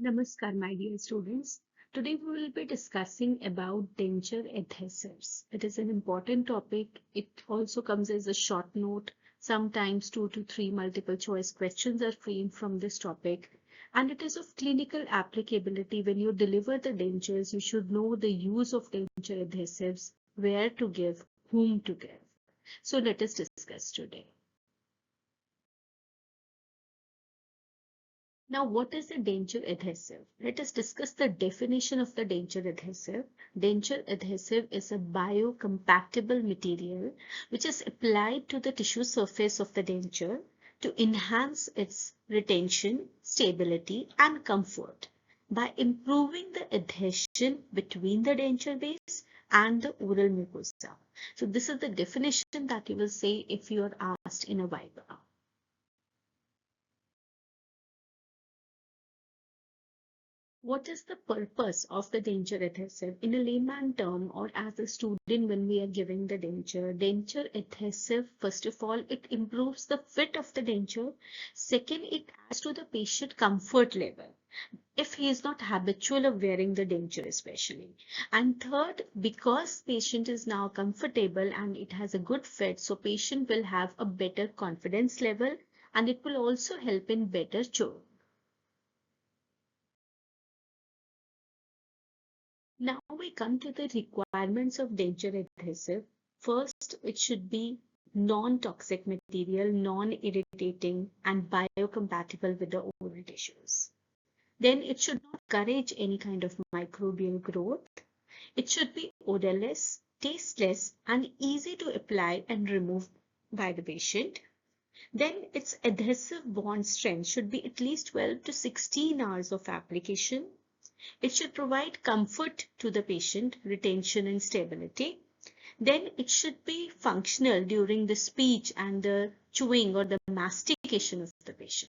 Namaskar, my dear students. Today we will be discussing about denture adhesives. It is an important topic. It also comes as a short note. Sometimes 2 to 3 multiple choice questions are framed from this topic. And it is of clinical applicability. When you deliver the dentures, you should know the use of denture adhesives, where to give, whom to give. So let us discuss today. Now, what is a denture adhesive? Let us discuss the definition of the denture adhesive. Denture adhesive is a biocompatible material which is applied to the tissue surface of the denture to enhance its retention, stability, and comfort by improving the adhesion between the denture base and the oral mucosa. So this is the definition that you will say if you are asked in a viva. What is the purpose of the denture adhesive? In a layman term or as a student when we are giving the denture adhesive, first of all, it improves the fit of the denture. Second, it adds to the patient comfort level if he is not habitual of wearing the denture especially. And third, because patient is now comfortable and it has a good fit, so patient will have a better confidence level and it will also help in better chewing. Now we come to the requirements of denture adhesive. First, it should be non-toxic material, non-irritating and biocompatible with the oral tissues. Then it should not encourage any kind of microbial growth. It should be odorless, tasteless and easy to apply and remove by the patient. Then its adhesive bond strength should be at least 12 to 16 hours of application. It should provide comfort to the patient, retention and stability. Then it should be functional during the speech and the chewing or the mastication of the patient.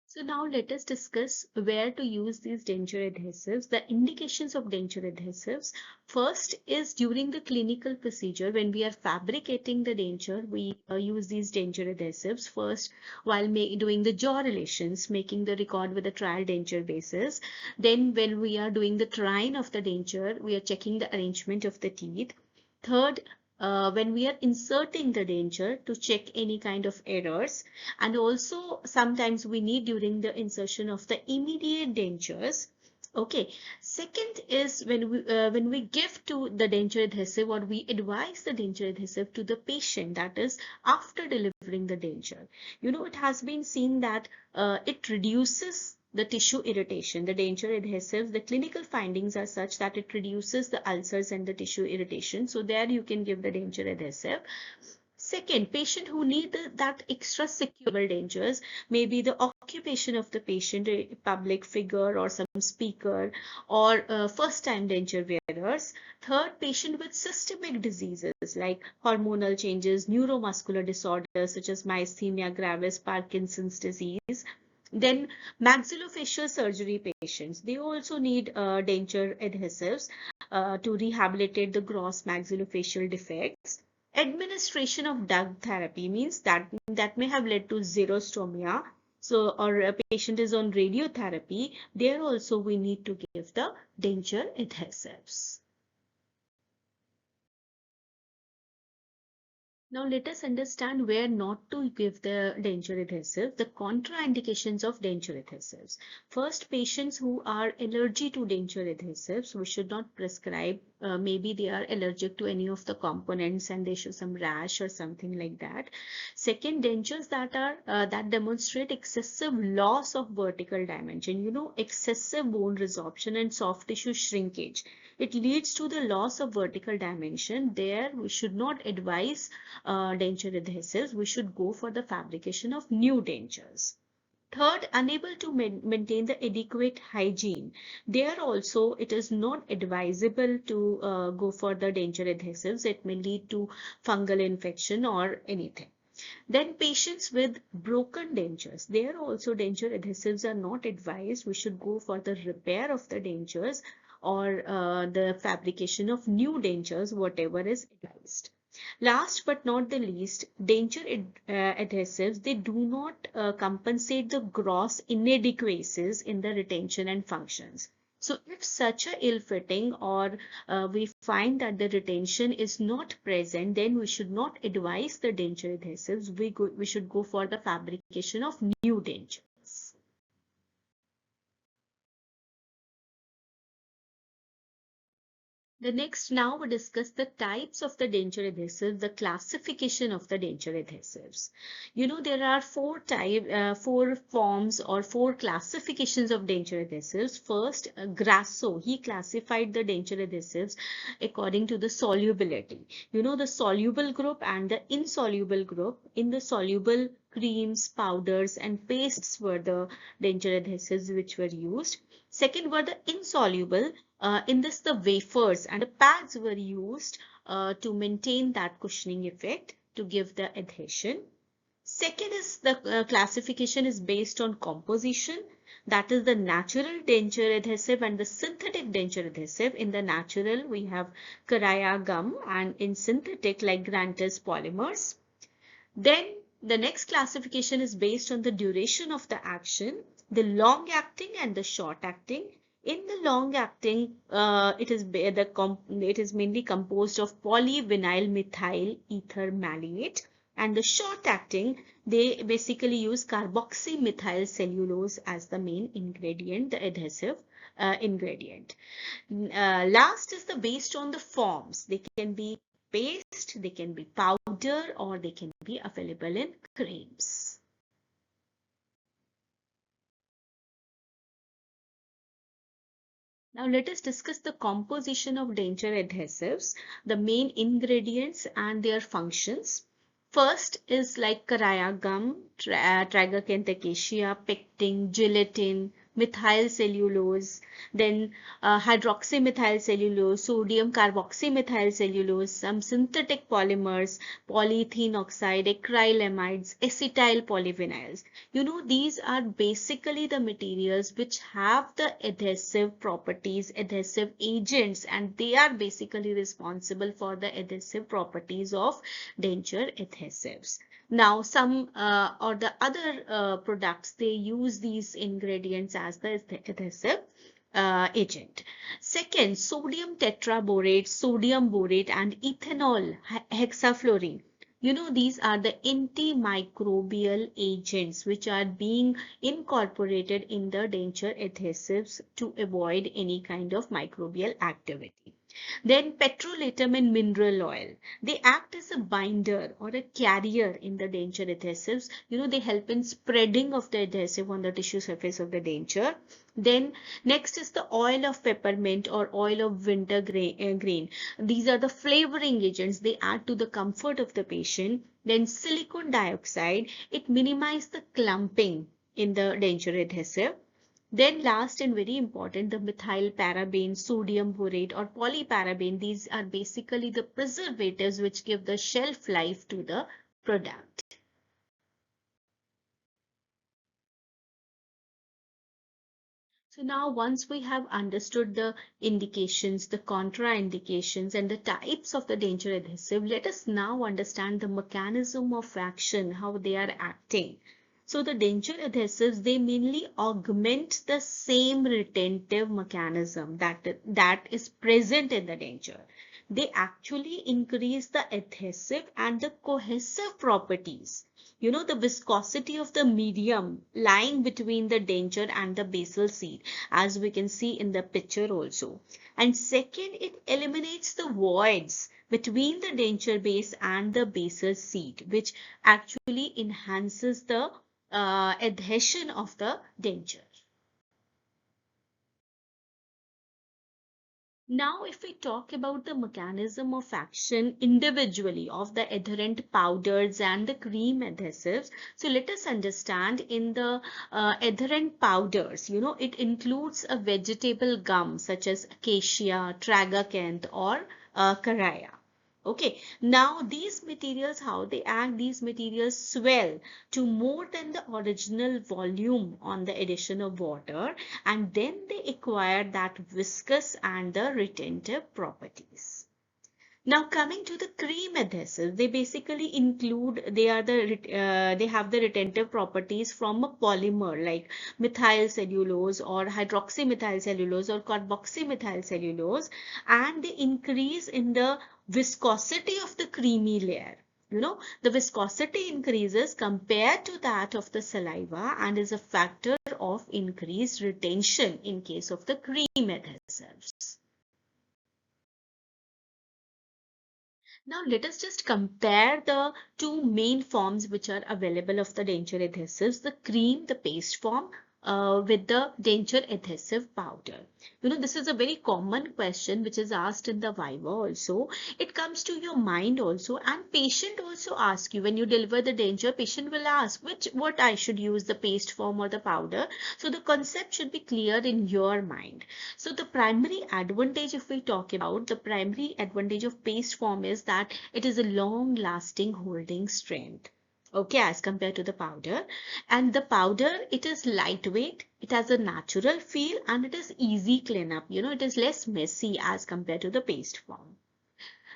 So now let us discuss where to use these denture adhesives. The indications of denture adhesives. First is during the clinical procedure when we are fabricating the denture, we use these denture adhesives first while doing the jaw relations, making the record with the trial denture basis. Then when we are doing the trine of the denture, we are checking the arrangement of the teeth. Third, when we are inserting the denture to check any kind of errors, and also sometimes we need during the insertion of the immediate dentures. Okay, second is when we give to the denture adhesive or we advise the denture adhesive to the patient, that is after delivering the denture. You know, it has been seen that it reduces the tissue irritation. The denture adhesives, the clinical findings are such that it reduces the ulcers and the tissue irritation. So there you can give the denture adhesive. Second, patient who need that extra secure dentures, maybe the occupation of the patient, a public figure or some speaker, or first-time denture wearers. Third, patient with systemic diseases like hormonal changes, neuromuscular disorders such as myasthenia gravis, Parkinson's disease. Then maxillofacial surgery patients, they also need denture adhesives to rehabilitate the gross maxillofacial defects. Administration of drug therapy means that may have led to xerostomia. So, or a patient is on radiotherapy, there also we need to give the denture adhesives. Now let us understand where not to give the denture adhesive, the contraindications of denture adhesives. First, patients who are allergic to denture adhesives, we should not prescribe. Maybe they are allergic to any of the components and they show some rash or something like that. Second, dentures that are that demonstrate excessive loss of vertical dimension. You know, excessive bone resorption and soft tissue shrinkage. It leads to the loss of vertical dimension. There, we should not advise denture adhesives. We should go for the fabrication of new dentures. Third, unable to maintain the adequate hygiene. There also, it is not advisable to go for the denture adhesives. It may lead to fungal infection or anything. Then patients with broken dentures, there also denture adhesives are not advised. We should go for the repair of the dentures or the fabrication of new dentures, whatever is advised. Last but not the least, denture adhesives, they do not compensate the gross inadequacies in the retention and functions. So if such a ill fitting or we find that the retention is not present, then we should not advise the denture adhesives. We should go for the fabrication of new dentures. The next, now we discuss the types of the denture adhesives, the classification of the denture adhesives. You know, there are four forms or four classifications of denture adhesives. First, Grasso, he classified the denture adhesives according to the solubility. You know, the soluble group and the insoluble group. In the soluble, creams, powders, and pastes were the denture adhesives which were used. Second were the insoluble. In this, the wafers and the pads were used to maintain that cushioning effect to give the adhesion. Second is the classification is based on composition. That is the natural denture adhesive and the synthetic denture adhesive. In the natural, we have Caraya gum, and in synthetic, like Grantis polymers. Then the next classification is based on the duration of the action, the long acting and the short acting. In the long acting, it is mainly composed of polyvinyl methyl ether malate, and the short acting, they basically use carboxymethyl cellulose as the main ingredient, the adhesive ingredient. Last is the based on the forms. They can be paste, they can be powder, or they can be available in creams. Now let us discuss the composition of denture adhesives, the main ingredients and their functions. First is like Caraya gum, Tragacanth acacia, pectin, gelatin, methyl cellulose, then hydroxymethyl cellulose, sodium carboxymethyl cellulose, some synthetic polymers, polyethylene oxide, acrylamides, acetyl polyvinyls. You know, these are basically the materials which have the adhesive properties, adhesive agents, and they are basically responsible for the adhesive properties of denture adhesives. Now, some or the other products, they use these ingredients as the adhesive agent. Second, sodium tetraborate, sodium borate, and ethanol hexafluorine. You know, these are the antimicrobial agents which are being incorporated in the denture adhesives to avoid any kind of microbial activity. Then petrolatum and mineral oil. They act as a binder or a carrier in the denture adhesives. You know, they help in spreading of the adhesive on the tissue surface of the denture. Then next is the oil of peppermint or oil of wintergreen. These are the flavoring agents. They add to the comfort of the patient. Then silicon dioxide. It minimizes the clumping in the denture adhesive. Then last and very important, the methyl paraben, sodium borate or polyparaben. These are basically the preservatives which give the shelf life to the product. So now once we have understood the indications, the contraindications and the types of the denture adhesive, let us now understand the mechanism of action, how they are acting. So the denture adhesives, they mainly augment the same retentive mechanism that is present in the denture. They actually increase the adhesive and the cohesive properties. You know, the viscosity of the medium lying between the denture and the basal seed, as we can see in the picture also. And second, it eliminates the voids between the denture base and the basal seed, which actually enhances the adhesion of the denture. Now, if we talk about the mechanism of action individually of the adherent powders and the cream adhesives, so let us understand in the adherent powders, you know, it includes a vegetable gum such as acacia, tragacanth or caraya. Okay, now these materials, how they act, these materials swell to more than the original volume on the addition of water, and then they acquire that viscous and the retentive properties. Now coming to the cream adhesives, they basically include, they have the retentive properties from a polymer like methyl cellulose or hydroxymethyl cellulose or carboxymethyl cellulose, and they increase in the viscosity of the creamy layer. The viscosity increases compared to that of the saliva and is a factor of increased retention in case of the cream adhesives. Now let us just compare the two main forms which are available of the denture adhesives, the cream, the paste form, with the denture adhesive powder. This is a very common question which is asked in the Viva also. It comes to your mind also, and patient also ask you when you deliver the denture, patient will ask what I should use, the paste form or the powder. So the concept should be clear in your mind. So the primary advantage, if we talk about the primary advantage of paste form, is that it is a long lasting holding strength. Okay, as compared to the powder. And the powder, it is lightweight, it has a natural feel, and it is easy cleanup. It is less messy as compared to the paste form.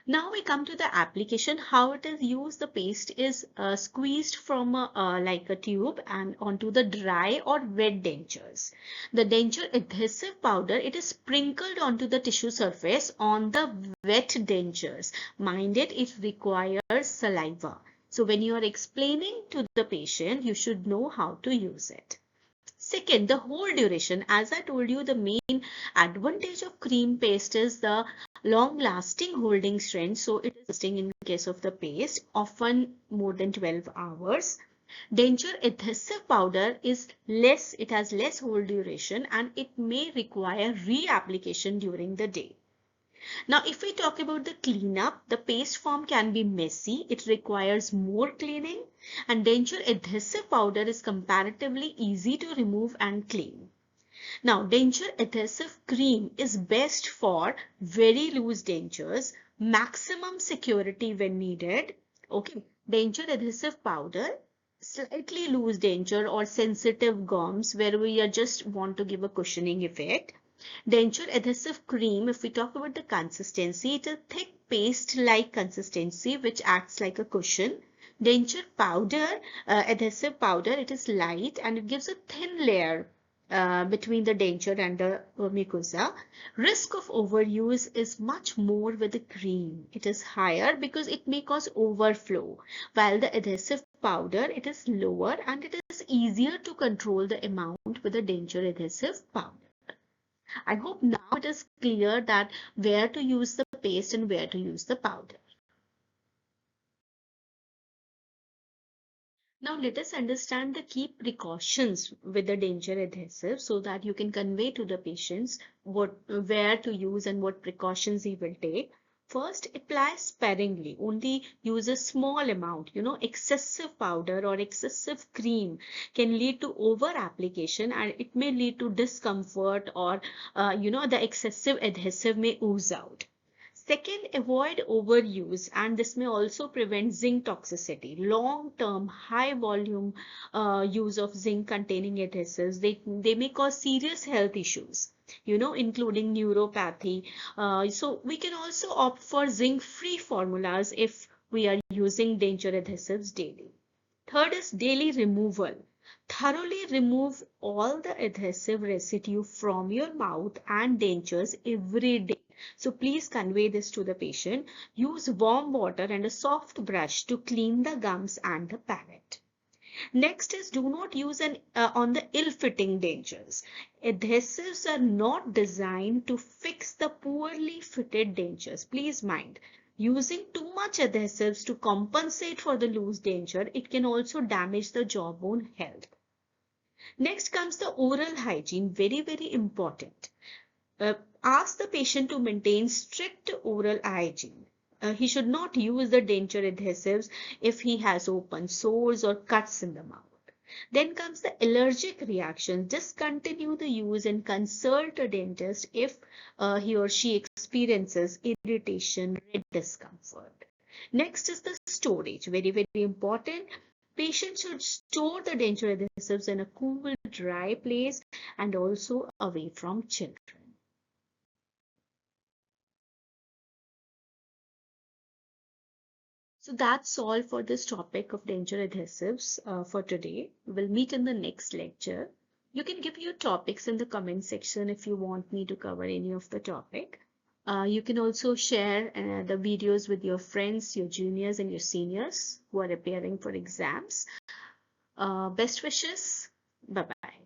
Now we come to the application, how it is used. The paste is squeezed from like a tube and onto the dry or wet dentures. The denture adhesive powder, it is sprinkled onto the tissue surface on the wet dentures. Mind it requires saliva. So when you are explaining to the patient, you should know how to use it. Second, the whole duration. As I told you, the main advantage of cream paste is the long lasting holding strength. So it is lasting in case of the paste, often more than 12 hours. Denture adhesive powder is less, it has less hold duration and it may require reapplication during the day. Now, if we talk about the cleanup, the paste form can be messy. It requires more cleaning, and denture adhesive powder is comparatively easy to remove and clean. Now, denture adhesive cream is best for very loose dentures, maximum security when needed. Okay, denture adhesive powder, slightly loose denture or sensitive gums where we are just want to give a cushioning effect. Denture adhesive cream, if we talk about the consistency, it is a thick paste-like consistency which acts like a cushion. Denture powder, adhesive powder, it is light and it gives a thin layer between the denture and the mucosa. Risk of overuse is much more with the cream. It is higher because it may cause overflow, while the adhesive powder, it is lower and it is easier to control the amount with the denture adhesive powder. I hope now it is clear that where to use the paste and where to use the powder. Now let us understand the key precautions with the denture adhesive so that you can convey to the patients where to use and what precautions he will take. First, apply sparingly. Only use a small amount. Excessive powder or excessive cream can lead to over application and it may lead to discomfort or the excessive adhesive may ooze out. Second, avoid overuse, and this may also prevent zinc toxicity. Long-term, high-volume use of zinc-containing adhesives, they may cause serious health issues, including neuropathy. So we can also opt for zinc-free formulas if we are using denture adhesives daily. Third is daily removal. Thoroughly remove all the adhesive residue from your mouth and dentures every day. So please convey this to the patient. Use warm water and a soft brush to clean the gums and the palate. Next is do not use on the ill-fitting dentures. Adhesives are not designed to fix the poorly fitted dentures. Please mind, using too much adhesives to compensate for the loose denture, it can also damage the jawbone health. Next comes the oral hygiene, very, very important. Ask the patient to maintain strict oral hygiene. He should not use the denture adhesives if he has open sores or cuts in the mouth. Then comes the allergic reaction. Discontinue the use and consult a dentist if he or she experiences irritation, red discomfort. Next is the storage. Very, very important. Patients should store the denture adhesives in a cool, dry place and also away from children. So that's all for this topic of denture adhesives for today. We'll meet in the next lecture. You can give your topics in the comment section if you want me to cover any of the topic. You can also share the videos with your friends, your juniors and your seniors who are preparing for exams. Best wishes. Bye-bye.